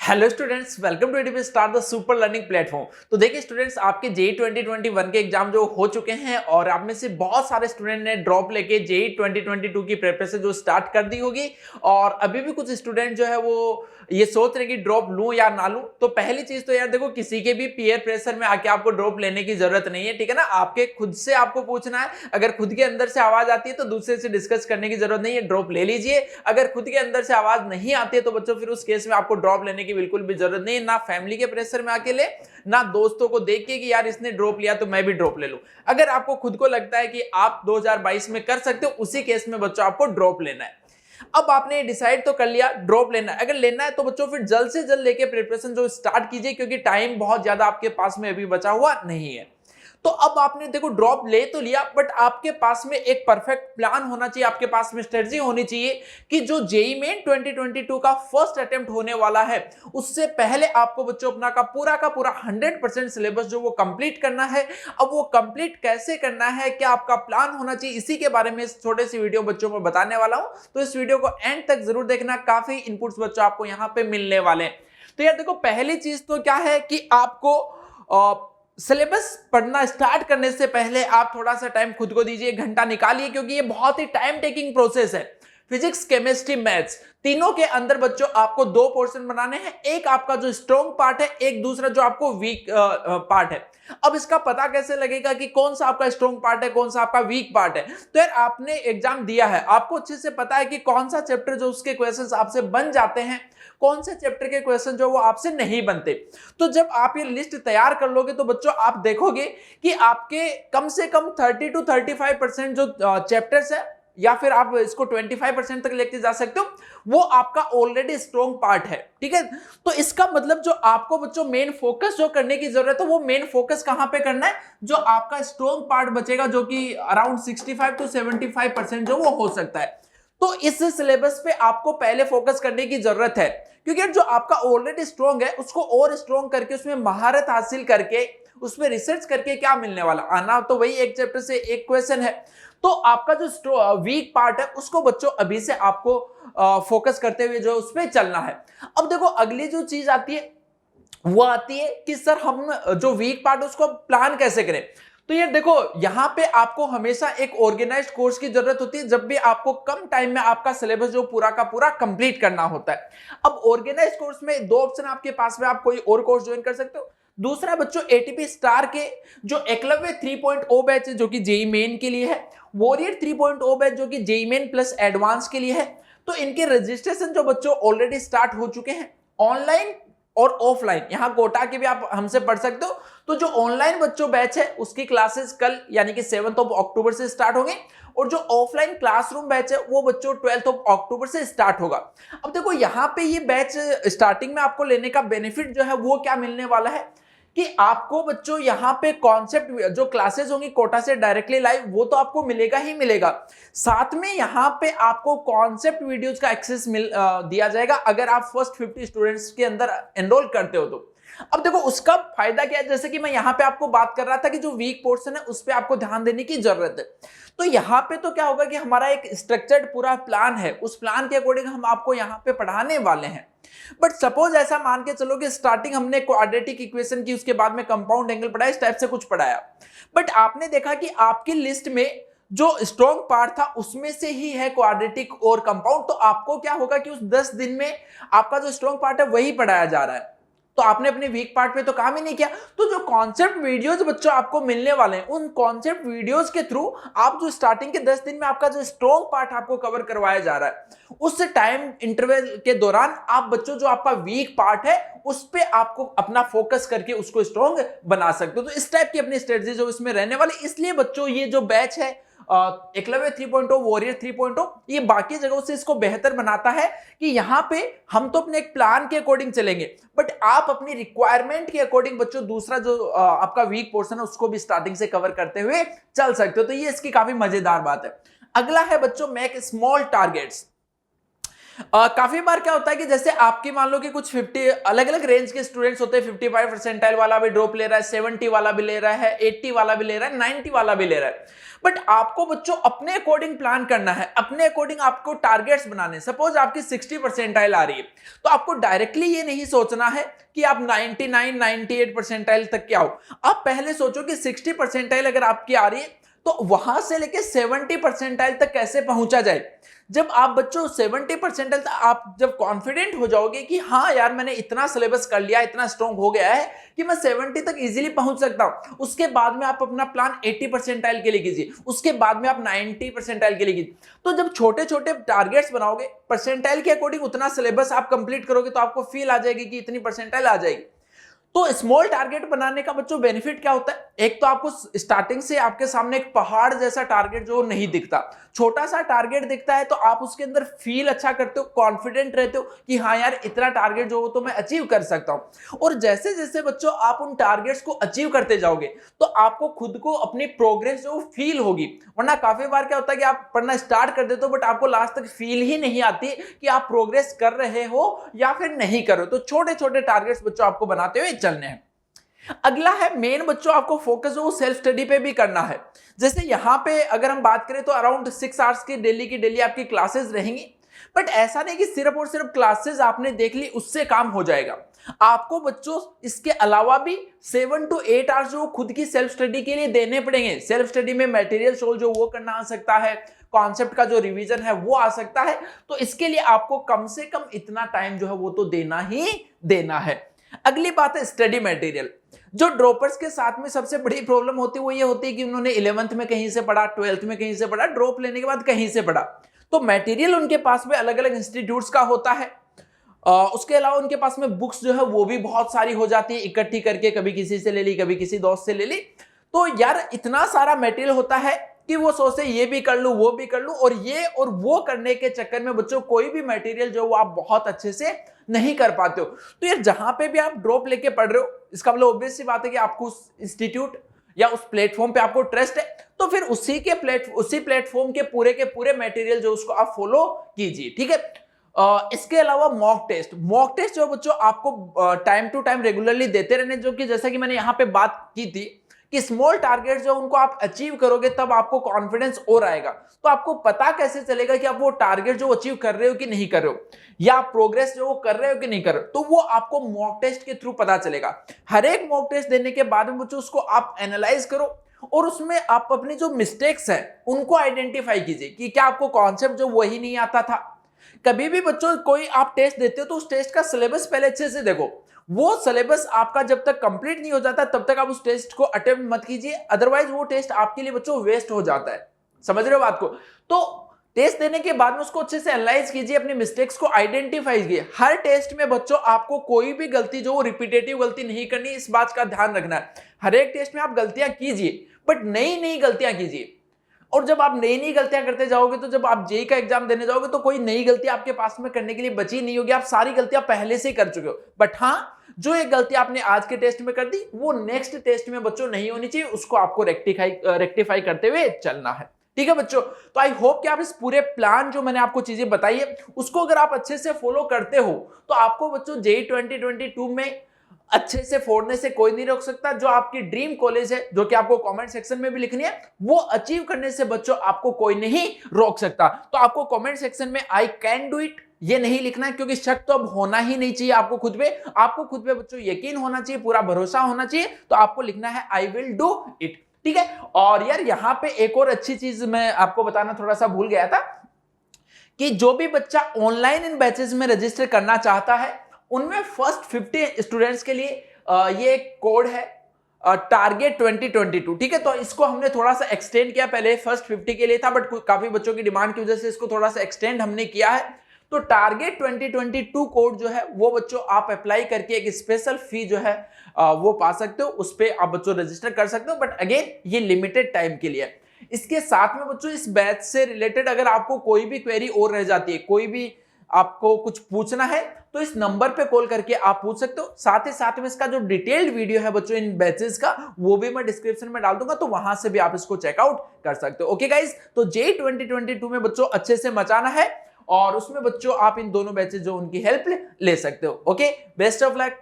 Hello students, welcome to ADP star the super learning platform. तो देखिए students, आपके JEE 2021 के एग्जाम जो हो चुके हैं और आप में से बहुत सारे स्टूडेंट ने ड्रॉप लेके जेई 2022 की प्रिपरेशन जो स्टार्ट कर दी होगी और अभी भी कुछ स्टूडेंट जो है वो ये सोच रहे कि ड्रॉप लूं या ना लूं। तो पहली चीज तो यार देखो, किसी के भी पीयर प्रेशर में आके आपको ड्रॉप लेने की जरूरत नहीं है, ठीक है ना। आपके खुद से आपको पूछना है। अगर खुद के अंदर से आवाज आती है तो दूसरे से डिस्कस करने की जरूरत नहीं है, ड्रॉप ले लीजिए। अगर खुद के अंदर से आवाज नहीं आती है तो बच्चों फिर उस केस में आपको ड्रॉप लेने की बिल्कुल भी जरूरत नहीं है। ना फैमिली के प्रेशर में आके ले, ना दोस्तों को देख के कि यार इसने ड्रॉप लिया तो मैं भी ड्रॉप ले लूं। अगर आपको खुद को लगता है कि आप 2022 में कर सकते हो, उसी केस में बच्चों आपको ड्रॉप लेना है। अब आपने डिसाइड तो कर लिया ड्रॉप लेना है। अगर लेना है तो बच्चों फिर जल्द से जल्द लेके प्रिपरेशन जो स्टार्ट कीजिए, क्योंकि टाइम बहुत ज्यादा आपके पास में अभी बचा हुआ नहीं है। तो अब आपने देखो ड्रॉप ले तो लिया, बट आपके पास में एक परफेक्ट प्लान होना चाहिए, आपके पास में स्ट्रेटजी होनी चाहिए कि जो जेईई मेन 2022 का फर्स्ट अटेम्प्ट होने वाला है उससे पहले आपको बच्चों अपना का पूरा 100% सिलेबस जो वो कंप्लीट करना है। अब वो कंप्लीट कैसे करना है, क्या आपका प्लान होना चाहिए, इसी के बारे में इस छोटे सी वीडियो बच्चों को बताने वाला हूं। तो इस वीडियो को एंड तक जरूर देखना, काफी इनपुट्स बच्चों आपको यहां पे मिलने वाले हैं। तो यार देखो, पहली चीज तो क्या है कि आपको सिलेबस पढ़ना स्टार्ट करने से पहले आप थोड़ा सा टाइम खुद को दीजिए, घंटा निकालिए, क्योंकि ये बहुत ही टाइम टेकिंग प्रोसेस है। फिजिक्स, केमिस्ट्री, मैथ्स तीनों के अंदर बच्चों आपको दो पोर्शन बनाने हैं। एक आपका जो स्ट्रॉन्ग पार्ट है, एक दूसरा जो आपको वीक पार्ट है। अब इसका पता कैसे लगेगा कि कौन सा आपका स्ट्रॉन्ग पार्ट है, कौन सा आपका वीक पार्ट है। तो यार आपने एग्जाम दिया है, आपको अच्छे से पता है कि कौन सा चैप्टर जो उसके क्वेश्चंस आपसे बन जाते हैं, कौन से चैप्टर के क्वेश्चन जो वो आपसे नहीं बनते। तो जब आप ये लिस्ट तैयार कर लोगे तो बच्चों आप देखोगे कि आपके कम से कम 30 to 35% जो चैप्टर्स है, या फिर आप इसको 25% तक लेके जा सकते हो, वो आपका ऑलरेडी स्ट्रॉन्ग पार्ट है, ठीक है। तो इसका मतलब जो आपको बच्चों मेन फोकस जो करने की जरूरत है, वो मेन फोकस कहां पे करना है, जो आपका स्ट्रॉन्ग पार्ट बचेगा, जो कि अराउंड 65 to 75% जो वो हो सकता है। तो इस सिलेबस पे आपको पहले फोकस करने की जरूरत है, क्योंकि जो आपका ऑलरेडी स्ट्रॉन्ग है उसको और स्ट्रॉन्ग करके, उसमें महारत हासिल करके, उसमें रिसर्च करके क्या मिलने वाला, आना तो वही एक चैप्टर से एक क्वेश्चन है। तो आपका जो वीक पार्ट है उसको बच्चों अभी से आपको फोकस करते हुए जो उस पर चलना है। अब देखो, अगली जो चीज आती है वो आती है कि सर हम जो वीक पार्ट है उसको प्लान कैसे करें। तो ये देखो, यहां पे आपको हमेशा एक ऑर्गेनाइज्ड कोर्स की जरूरत होती है, जब भी आपको कम टाइम में आपका सिलेबस जो पूरा का पूरा कंप्लीट करना होता है। अब ऑर्गेनाइज्ड कोर्स में दो ऑप्शन आपके पास में, आप कोई और कोर्स ज्वाइन कर सकते हो। दूसरा बच्चों, एटीपी स्टार के जो एकलव्य 3.0 बैच है जो कि जेईई मेन के लिए है, वॉरियर 3.0 बैच जो कि जेईई मेन प्लस एडवांस के लिए है। तो इनके रजिस्ट्रेशन जो बच्चों ऑलरेडी स्टार्ट हो चुके हैं, ऑनलाइन और ऑफलाइन। यहां कोटा के भी आप हमसे पढ़ सकते हो। तो जो ऑनलाइन बच्चों बैच है उसकी क्लासेस कल यानी कि 7 अक्टूबर से स्टार्ट होंगे, और जो ऑफलाइन क्लासरूम बैच है वो बच्चों 12 अक्टूबर से स्टार्ट होगा। अब देखो, यहाँ पे ये बैच स्टार्टिंग में आपको लेने का बेनिफिट जो है वो क्या मिलने वाला है कि आपको बच्चों यहाँ पे कॉन्सेप्ट जो क्लासेस होंगी कोटा से डायरेक्टली लाइव, वो तो आपको मिलेगा ही मिलेगा। साथ में यहाँ पे आपको कॉन्सेप्ट वीडियोस का एक्सेस दिया जाएगा अगर आप फर्स्ट 50 स्टूडेंट्स के अंदर एनरोल करते हो तो। अब देखो, उसका फायदा क्या है, जैसे कि मैं यहाँ पे आपको बात कर रहा था कि जो वीक पोर्शन है उस पर आपको ध्यान देने की जरूरत है। तो यहाँ पे तो क्या होगा कि हमारा एक स्ट्रक्चर्ड पूरा प्लान है, उस प्लान के अकॉर्डिंग हम आपको यहाँ पे पढ़ाने वाले हैं। बट सपोज ऐसा मान के चलो कि स्टार्टिंग हमने क्वाड्रेटिक इक्वेशन की, उसके बाद में कंपाउंड एंगल पढ़ाया, इस टाइप से कुछ पढ़ाया, बट आपने देखा कि आपकी लिस्ट में जो स्ट्रॉन्ग पार्ट था उसमें से ही है क्वाड्रेटिक और कंपाउंड। तो आपको क्या होगा कि उस 10 दिन में आपका जो स्ट्रॉन्ग पार्ट है वही पढ़ाया जा रहा है, तो आपने अपने वीक पार्ट पे तो काम ही नहीं किया। तो जो कॉन्सेप्ट वीडियोस बच्चों आपको मिलने वाले हैं, उन कॉन्सेप्ट वीडियोस के थ्रू आप जो स्टार्टिंग के 10 दिन में आपका जो स्ट्रॉन्ग पार्ट आपको कवर करवाया जा रहा है, उस टाइम इंटरवल के दौरान आप बच्चों जो आपका वीक पार्ट है उस पे आपको अपना फोकस करके उसको स्ट्रॉन्ग बना सकते हो। तो इस टाइप की अपनी स्ट्रेटजी जो इसमें रहने वाली, इसलिए बच्चों ये जो बैच है एकलव्य 3.0, वॉरियर 3.0, ये बाकी जगहों से इसको बेहतर बनाता है कि यहाँ पे हम तो अपने एक प्लान के अकॉर्डिंग चलेंगे, बट आप अपनी रिक्वायरमेंट के अकॉर्डिंग बच्चों दूसरा जो आपका वीक पोर्शन है उसको भी स्टार्टिंग से कवर करते हुए चल सकते हो। तो ये इसकी काफी मजेदार बात है। अगला है बच्चों, मेक स्मॉल टारगेट्स। काफी बार क्या होता है कि जैसे आपकी मान लो कि कुछ 50 अलग अलग रेंज के स्टूडेंट्स होते हैं, 55 परसेंटाइल वाला भी ड्रॉप ले रहा है, 70 वाला भी ले रहा है, 80 वाला भी ले रहा है, 90 वाला भी ले रहा है। बट आपको बच्चों अपने अकॉर्डिंग प्लान करना है, अपने अकॉर्डिंग आपको टारगेट्स बनाने। सपोज आपकी 60 परसेंटाइल आ रही है, तो आपको डायरेक्टली ये नहीं सोचना है कि आप 99 98 परसेंटाइल तक के आओ। आप पहले सोचो कि 60 परसेंटाइल अगर आपकी आ रही है तो वहां से लेके 70 परसेंटाइल तक कैसे पहुंचा जाए। जब आप बच्चों 70 परसेंटाइल तक आप जब कॉन्फिडेंट हो जाओगे कि हाँ यार मैंने इतना सिलेबस कर लिया, इतना स्ट्रॉन्ग हो गया है कि मैं 70 तक इजीली पहुंच सकता हूं, उसके बाद में आप अपना प्लान 80 परसेंटाइल के लिए कीजिए, उसके बाद में आप 90 परसेंटाइल के लिए कीजिए। तो जब छोटे छोटे टारगेट्स बनाओगे, परसेंटाइल के अकॉर्डिंग उतना सिलेबस आप कंप्लीट करोगे, तो आपको फील आ जाएगी कि इतनी परसेंटाइल आ जाएगी। तो स्मॉल टारगेट बनाने का बच्चों बेनिफिट क्या होता है, एक तो आपको स्टार्टिंग से आपके सामने एक पहाड़ जैसा टारगेट जो नहीं दिखता, छोटा सा टारगेट दिखता है, तो आप उसके अंदर फील अच्छा करते हो, कॉन्फिडेंट रहते हो कि हाँ यार इतना टारगेट जो हो तो मैं अचीव कर सकता हूं। और जैसे जैसे बच्चों आप उन टारगेट्स को अचीव करते जाओगे तो आपको खुद को अपनी प्रोग्रेस जो फील होगी। वरना काफी बार क्या होता है कि आप पढ़ना स्टार्ट कर देते हो बट आपको लास्ट तक फील ही नहीं आती कि आप प्रोग्रेस कर रहे हो या फिर नहीं कर रहे हो। तो छोटे छोटे टारगेट्स बच्चों आपको बनाते हुए चलने हैं। अगला है मेन बच्चों आपको फोकस जो सेल्फ स्टडी पे भी करना है। जैसे यहां पे अगर हम बात करें तो अराउंड 6 आवर्स की डेली आपकी क्लासेस रहेंगी। बट ऐसा नहीं कि सिर्फ और सिर्फ क्लासेस आपने देख ली उससे काम हो जाएगा। आपको बच्चों इसके अलावा भी 7 to 8 आवर्स जो खुद की सेल्फ स्टडी के लिए देने पड़ेंगे। सेल्फ स्टडी में मटेरियल सोल्व जो वो करना आ सकता है, कॉन्सेप्ट का जो रिवीजन है वो आ सकता है। तो इसके लिए आपको कम से कम इतना टाइम जो है वो तो देना ही देना है। अगली बात है स्टडी मटेरियल। जो ड्रॉपर्स के साथ में सबसे बड़ी प्रॉब्लम होती है वो ये होती है कि उन्होंने 11th में कहीं से पढ़ा, 12th में कहीं से पढ़ा, ड्रॉप लेने के बाद कहीं से पढ़ा, तो मटेरियल उनके पास में अलग अलग इंस्टीट्यूट्स का होता है। उसके अलावा उनके पास में बुक्स जो है वो भी बहुत सारी हो जाती है इकट्ठी करके, कभी किसी से ले ली, कभी किसी दोस्त से ले ली। तो यार इतना सारा मटेरियल होता है कि वो सोचते ये भी कर लूं वो भी कर लूं, और ये और वो करने के चक्कर में बच्चों कोई भी मटेरियल जो वो आप बहुत अच्छे से नहीं कर पाते हो। तो यार जहां पे भी आप ड्रॉप लेके पढ़ रहे हो, इसका मतलब ऑब्वियस सी बात है कि आपको उस इंस्टीट्यूट या उस प्लेटफॉर्म पे आपको ट्रस्ट है, तो फिर उसी प्लेटफॉर्म के पूरे मटेरियल जो उसको आप फॉलो कीजिए, ठीक है। इसके अलावा मॉक टेस्ट जो बच्चों आपको टाइम टू टाइम रेगुलरली देते रहने, जो कि जैसा कि मैंने यहां पे बात की थी कि स्मॉल टारगेट जो उनको आप अचीव करोगे तब आपको कॉन्फिडेंस और आएगा। तो आपको पता कैसे चलेगा कि आप वो टारगेट जो अचीव कर रहे हो कि नहीं कर रहे हो, या प्रोग्रेस जो वो कर रहे हो कि नहीं कर रहे हो, तो वो आपको मॉक टेस्ट के थ्रू पता चलेगा। हर एक मॉक टेस्ट देने के बाद में बच्चों उसको आप एनालाइज करो और उसमें आप अपनी जो मिस्टेक्स हैं उनको आइडेंटिफाई कीजिए कि क्या आपको कॉन्सेप्ट जो वही नहीं आता था। कभी भी बच्चों कोई आप टेस्ट देते हो तो उस टेस्ट का सिलेबस पहले अच्छे से देखो। वो सिलेबस आपका जब तक कंप्लीट नहीं हो जाता तब तक आप उस टेस्ट को अटेम्प्ट मत कीजिए, अदरवाइज वो टेस्ट आपके लिए बच्चों वेस्ट हो जाता है। समझ रहे हो बात को। तो टेस्ट देने के बाद में उसको अच्छे से एनालाइज कीजिए, अपनी मिस्टेक्स को आइडेंटिफाई कीजिए। हर टेस्ट में बच्चों आपको कोई भी गलती जो रिपीटेटिव गलती नहीं करनी, इस बात का ध्यान रखना है। हर एक टेस्ट में आप गलतियां कीजिए बट नई गलतियां कीजिए। और जब आप नई गलतियां करते जाओगे तो जब आप जेईई का एग्जाम देने जाओगे तो कोई नई गलती आपके पास में करने के लिए बची नहीं होगी, आप सारी गलतियां पहले से ही कर चुके हो। बट हाँ, जो एक गलती आपने आज के टेस्ट में कर दी वो नेक्स्ट टेस्ट में बच्चों नहीं होनी चाहिए, उसको आपको रेक्टिफाई करते हुए चलना है, ठीक है बच्चों। तो आई होप कि आप इस पूरे प्लान जो मैंने आपको चीजें बताई है उसको अगर आप अच्छे से फॉलो करते हो तो आपको बच्चों जेईई 2022 में अच्छे से फोड़ने से कोई नहीं रोक सकता। जो आपकी ड्रीम कॉलेज है, जो कि आपको कमेंट सेक्शन में भी लिखनी है, वो अचीव करने से बच्चों आपको कोई नहीं रोक सकता। तो आपको कमेंट सेक्शन में आई कैन डू इट ये नहीं लिखना है, क्योंकि शक तो अब होना ही नहीं चाहिए आपको खुद पे। आपको खुद पे बच्चों यकीन होना चाहिए, पूरा भरोसा होना चाहिए। तो आपको लिखना है आई विल डू इट, ठीक है। और यार यहां पे एक और अच्छी चीज मैं आपको बताना थोड़ा सा भूल गया था कि जो भी बच्चा ऑनलाइन इन बैचेस में रजिस्टर करना चाहता है उनमें फर्स्ट 50 स्टूडेंट्स के लिए ये एक कोड है टारगेट 2022, ठीक है। तो इसको हमने थोड़ा सा एक्सटेंड किया, पहले फर्स्ट 50 के लिए था बट काफी बच्चों की डिमांड की वजह से इसको थोड़ा सा एक्सटेंड हमने किया है। तो टारगेट 2022 कोड जो है वो बच्चों आप अप्लाई करके एक स्पेशल फी जो है वो पा सकते हो, उस पर आप बच्चों रजिस्टर कर सकते हो। बट अगेन ये लिमिटेड टाइम के लिए। इसके साथ में बच्चों इस बैच से रिलेटेड अगर आपको कोई भी क्वेरी और रह जाती है, कोई भी आपको कुछ पूछना है, तो इस नंबर पे कॉल करके आप पूछ सकते हो। साथ ही साथ में इसका जो डिटेल्ड वीडियो है बच्चों इन बैचेस का वो भी मैं डिस्क्रिप्शन में डाल दूंगा, तो वहां से भी आप इसको चेकआउट कर सकते हो। ओके गाइस, तो जेईई 2022 में बच्चों अच्छे से मचाना है और उसमें बच्चों आप इन दोनों बैचेस जो उनकी हेल्प ले सकते हो। Okay, best of luck.